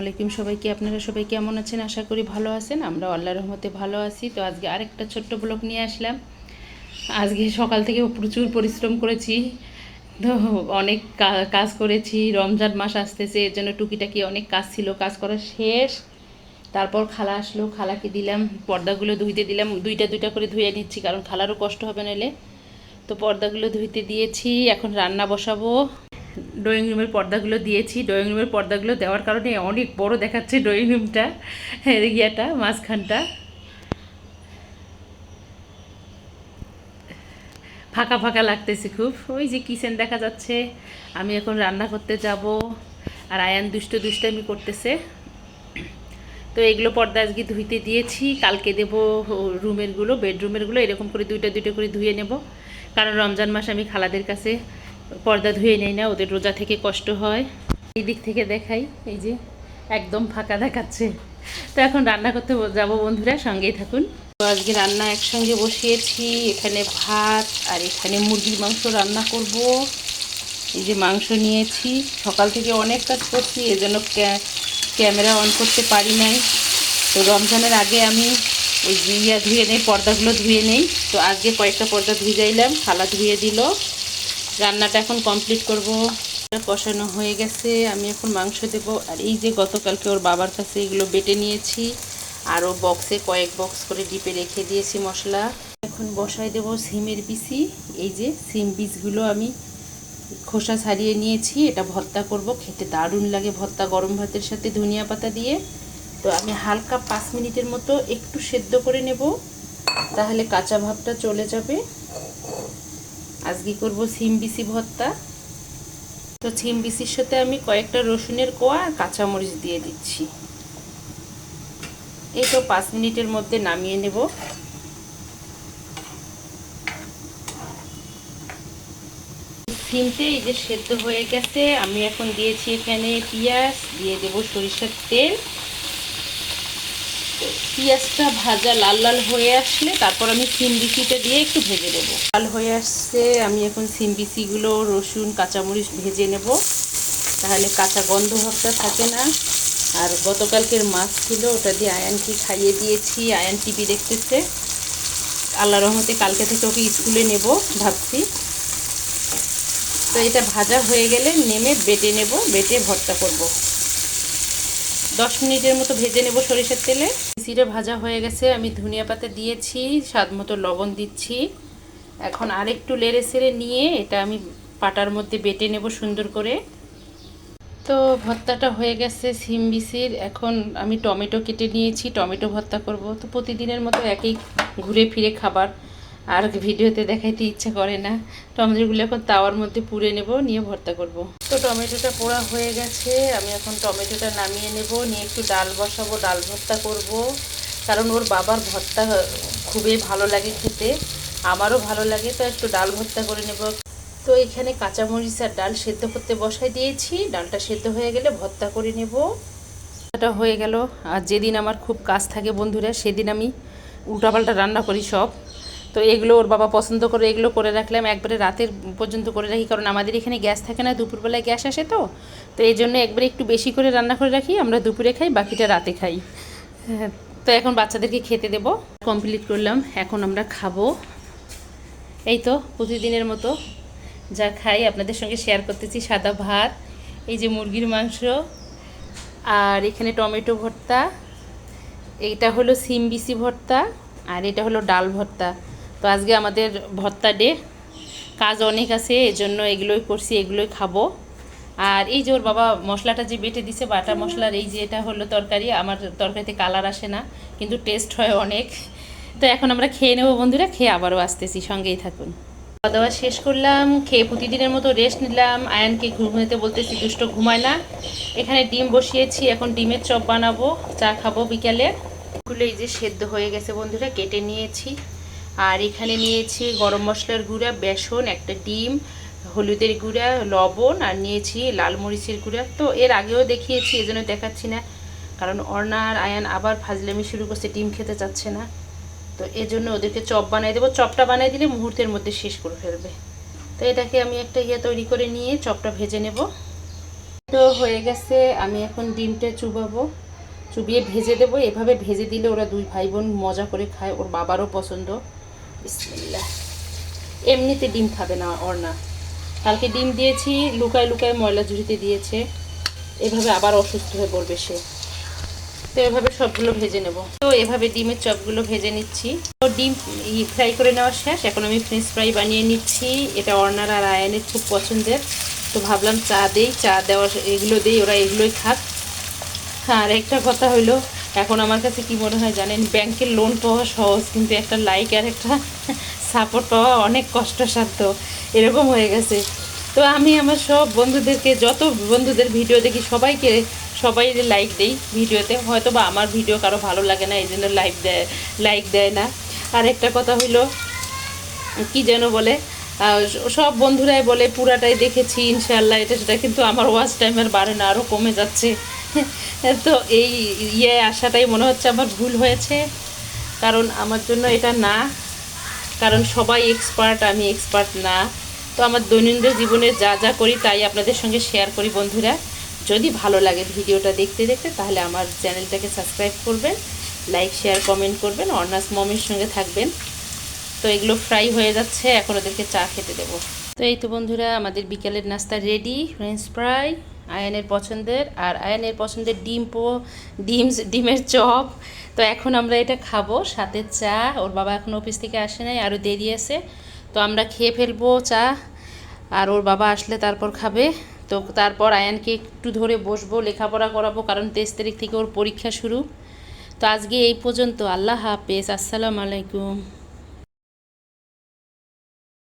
ওয়ালাইকুম সবাইকে। আপনারা সবাই কেমন আছেন? আশা করি ভালো আছেন। আমরা আল্লাহর রহমতে ভালো আছি। তো আজকে আরেকটা ছোট্ট ব্লগ নিয়ে আসলাম। আজকে সকাল থেকে প্রচুর পরিশ্রম করেছি, তো অনেক কাজ করেছি। রমজান মাস আসতেছে, এর জন্য টুকিটাকি অনেক কাজ ছিল, কাজ করা শেষ। তারপর খালা আসলো, খালাকে দিলাম পর্দাগুলো ধুইতে দিলাম, দুইটা দুইটা করে ধুয়ে নিচ্ছি, কারণ খালারও কষ্ট হবে নাহলে। তো পর্দাগুলো ধুইতে দিয়েছি, এখন রান্না বসাবো। ড্রয়িং রুমের পর্দাগুলো দিয়েছি। ড্রয়িং রুমের পর্দাগুলো দেওয়ার কারণে অনেক বড় দেখাচ্ছে ড্রয়িং রুমটা, এরিয়াটা, মাঝখানটা ফাঁকা ফাঁকা লাগতেছে খুব। ওই যে কিচেন দেখা যাচ্ছে। আমি এখন রান্না করতে যাব, আর আয়ান দুষ্টামি করতেছে। তো এগুলো পর্দা আজকে ধুইতে দিয়েছি, কালকে দেবো রুমেরগুলো, বেডরুমেরগুলো এরকম করে দুইটা দুইটা করে ধুয়ে নেব। কারণ রমজান মাস আমি খালাদের কাছে পর্দা ধুয়ে নেই না, ওদের রোজা থেকে কষ্ট হয়। এই দিক থেকে দেখাই, এই যে একদম ফাঁকা দেখাচ্ছে। তো এখন রান্না করতে যাব বন্ধুরা, সঙ্গেই থাকুন। তো আজকে রান্না একসঙ্গে বসিয়েছি, এখানে ভাত আর এখানে মুরগির মাংস রান্না করব। এই যে মাংস নিয়েছি, সকাল থেকে অনেক কাজ করছি, এজন্য ক্যামেরা অন করতে পারি নাই। তো রমজানের আগে আমি ওই ধুয়ে নেই, পর্দাগুলো ধুয়ে নেই। তো আজকে কয়েকটা পর্দা ধুয়ে যাইলাম, খালা ধুয়ে দিল। রান্নাটা এখন কমপ্লিট করব। কষানো হয়ে গেছে, আমি এখন মাংস দেব। আর এই যে গতকালকে ওর বাবার কাছে এগুলো বেটে নিয়েছি, আরও বক্সে কয়েক বক্স করে ডিপে রেখে দিয়েছি মশলা। এখন বসাই দেব সিমের বিচি। এই যে সিম বীজগুলো আমি খোসা ছাড়িয়ে নিয়েছি, এটা ভর্তা করব। খেতে দারুণ লাগে ভর্তা, গরম ভাতের সাথে ধনিয়া পাতা দিয়ে। তো আমি হালকা 5 মিনিটের মতো একটু সেদ্ধ করে নেব, তাহলে কাঁচা ভাবটা চলে যাবে। আজকে করব সিম বিচি ভর্তা। তো সিম বিচির সাথে আমি কয়েকটা রসুনের কোয়া আর কাঁচামরিচ দিয়ে দিচ্ছি। এই তো 5 মিনিটের মধ্যে নামিয়ে নেব। সিমতে এই যে সেদ্ধ হয়ে গেছে, আমি এখন দিয়েছি এখানে পেঁয়াজ, দিয়ে দেব সরিষার তেল। পেঁয়াজটা ভাজা লাল লাল হয়ে আসলে তারপর আমি সিম বিচিটা দিয়ে একটু ভেজে দেব। লাল হয়ে আসছে, আমি এখন সিম বিচিগুলো রসুন কাঁচামরিচ ভেজে নেব, তাহলে কাঁচা গন্ধ ভাবটা থাকে না। আর গতকালকের মাছ ছিল, ওটা দিয়ে আয়ানকে খাইয়ে দিয়েছি। আয়ান টিভি দেখতেছে। আল্লাহ রহমতে কালকে থেকে ওকে স্কুলে নেব ভাবছি। তো এটা ভাজা হয়ে গেলে নেমে বেটে নেব, বেটে ভর্তা করব। 10 মিনিটের মতো ভেজে নেব সরিষার তেলে। জিরে ভাজা হয়ে গেছে, আমি ধনিয়া পাতা দিয়েছি, স্বাদ মতো লবণ দিচ্ছি। এখন আরেকটু নেড়ে চেড়ে নিয়ে এটা আমি পাটার মধ্যে বেটে নেব সুন্দর করে। তো ভর্তাটা হয়ে গেছে সিম বিচির। এখন আমি টমেটো কেটে নিয়েছি, টমেটো ভর্তা করব। তো প্রতিদিনের মতো একই ঘুরে ফিরে খাবার, আর ভিডিওতে দেখাইতে ইচ্ছা করে না। টমেটোগুলো এখন তাওয়ার মধ্যে পুড়ে নেব, নিয়ে ভর্তা করব। তো টমেটোটা পোড়া হয়ে গেছে, আমি এখন টমেটোটা নামিয়ে নেব, নিয়ে একটু ডাল বসাবো, ডাল ভর্তা করব। কারণ ওর বাবার ভর্তা খুবই ভালো লাগে খেতে, আমারও ভালো লাগে। তো একটু ডাল ভর্তা করে নেব। তো এখানে কাঁচামরিচ আর ডাল সেদ্ধ করতে বসাই দিয়েছি, ডালটা সেদ্ধ হয়ে গেলে ভর্তা করে নেব। এটা হয়ে গেল। আর যেদিন আমার খুব কাজ থাকে বন্ধুরা, সেদিন আমি উল্টাপাল্টা রান্না করি সব। তো এগুলো ওর বাবা পছন্দ করে, এগুলো করে রাখলাম একবারে রাতের পর্যন্ত করে রাখি, কারণ আমাদের এখানে গ্যাস থাকে না, দুপুরবেলায় গ্যাস আসে। তো এই জন্য একবারে একটু বেশি করে রান্না করে রাখি, আমরা দুপুরে খাই, বাকিটা রাতে খাই। তো এখন বাচ্চাদেরকে খেতে দেব। কমপ্লিট করলাম, এখন আমরা খাবো। এই তো প্রতিদিনের মতো যা খাই আপনাদের সঙ্গে শেয়ার করতেছি। সাদা ভাত, এই যে মুরগির মাংস, আর এখানে টমেটো ভর্তা, এইটা হলো সিম বিচি ভর্তা, আর এটা হলো ডাল ভর্তা। তো আজকে আমাদের ভর্তা ডে, কাজ অনেক আছে, এজন্য এগুলোই করছি, এগুলোই খাবো। আর এই যে ওর বাবা মশলাটা যে বেটে দিছে, বাটা মশলার, এই যে এটা হলো তরকারি। আমার তরকারিতে কালার আসে না, কিন্তু টেস্ট হয় অনেক। তো এখন আমরা খেয়ে নেবো বন্ধুরা, খেয়ে আবারও আসতেছি, সঙ্গেই থাকুন। খাওয়া দাওয়া শেষ করলাম, খেয়ে প্রতিদিনের মতো রেস্ট নিলাম। আয়ানকে ঘুমাতে বলতেছি, দুষ্ট ঘুমায় না। এখানে ডিম বসিয়েছি, এখন ডিমের চপ বানাবো, চা খাবো বিকালে। এগুলো এই যে সেদ্ধ হয়ে গেছে বন্ধুরা, কেটে নিয়েছি। আর এখানে নিয়েছি গরম মশলার গুঁড়া, বেসন, একটা ডিম, হলুদের গুঁড়া, লবণ, আর নিয়েছি লাল মরিচের গুঁড়া। তো এর আগেও দেখিয়েছি, এজন্য দেখাচ্ছি না, কারণ অর্ণা আর আয়ান আবার ফাজলামি শুরু করছে, ডিম খেতে চাচ্ছে না। তো এজন্য ওদেরকে চপ বানিয়ে দেবো। চপটা বানিয়ে দিলে মুহূর্তের মধ্যে শেষ করে ফেলবে। তো এটাকে আমি একটা তৈরি করে নিয়ে চপটা ভেজে নেব। তো হয়ে গেছে, আমি এখন ডিমটা চুবিয়ে ভেজে দেবো। এভাবে ভেজে দিলে ওরা দুই ভাই বোন মজা করে খায়, ওর বাবারও পছন্দ। বিসমিল্লাহ। এমনিতে ডিম খাবে না ওর না, কালকে ডিম দিয়েছি লুকায় লুকায় ময়লা ঝুড়িতে দিয়েছে, এভাবে আবার অসুস্থ হয়ে পড়বে সে। তো এভাবে সবগুলো ভেজে নেব। তো এভাবে ডিমের চপগুলো ভেজে নিচ্ছি। তো ডিম ফ্রাই করে নেওয়া শেষ, এখন আমি ফ্রেঞ্চ ফ্রাই বানিয়ে নিচ্ছি। এটা অর্ণার আর আয়ানের খুব পছন্দের, তো ভাবলাম চা দেওয়া এগুলো দিই, ওরা এগুলোই খাক। আর একটা কথা হইলো, এখন আমার কাছে কি মনে হয় জানেন, ব্যাংকের লোন পাওয়া সহজ, কিন্তু একটা লাইক আর একটা সাপোর্ট পাওয়া অনেক কষ্টসাধ্য, এরকম হয়ে গেছে। তো আমি আমার সব বন্ধুদেরকে, যত বন্ধুদের ভিডিও দেখি সবাই লাইক দেই ভিডিওতে। হয়তো বা আমার ভিডিও কারো ভালো লাগে না, এই জন্য লাইক দেয় না। আর একটা কথা হইলো, কি যেন বলে, সব বন্ধুরাই বলে পুরাটাই দেখেছি ইনশাআল্লাহ এটা সেটা, কিন্তু আমার ওয়াচ টাইম আর বাড়ে না, আরও কমে যাচ্ছে। তো এই আশাটাই মনে হচ্ছে আমার ভুল হয়েছে, কারণ আমার জন্য এটা না, কারণ সবাই এক্সপার্ট, আমি এক্সপার্ট না। তো আমার দৈনন্দিন জীবনে যা যা করি তাই আপনাদের সঙ্গে শেয়ার করি বন্ধুরা। যদি ভালো লাগে ভিডিওটা দেখতে দেখতে, তাহলে আমার চ্যানেলটাকে সাবস্ক্রাইব করবেন, লাইক শেয়ার কমেন্ট করবেন, অর্ণাস মমির সঙ্গে থাকবেন। তো এগুলো ফ্রাই হয়ে যাচ্ছে, এখন ওদেরকে চা খেতে দেবো। তো এই তো বন্ধুরা, আমাদের বিকেলের নাস্তা রেডি, ফ্রেঞ্চ ফ্রাই আয়ানের পছন্দের, আর আয়ানের পছন্দের ডিমের চপ। তো এখন আমরা এটা খাবো, সাথে চা। ওর বাবা এখন অফিস থেকে আসে নাই, আরও দেরি আছে, তো আমরা খেয়ে ফেলবো চা, আর ওর বাবা আসলে তারপর খাবে। তো তারপর আয়ানকে একটু ধরে বসবো, লেখাপড়া করাবো, কারণ 23 তারিখ থেকে ওর পরীক্ষা শুরু। তো আজকে এই পর্যন্ত, আল্লাহ হাফেজ, আসসালামু আলাইকুম।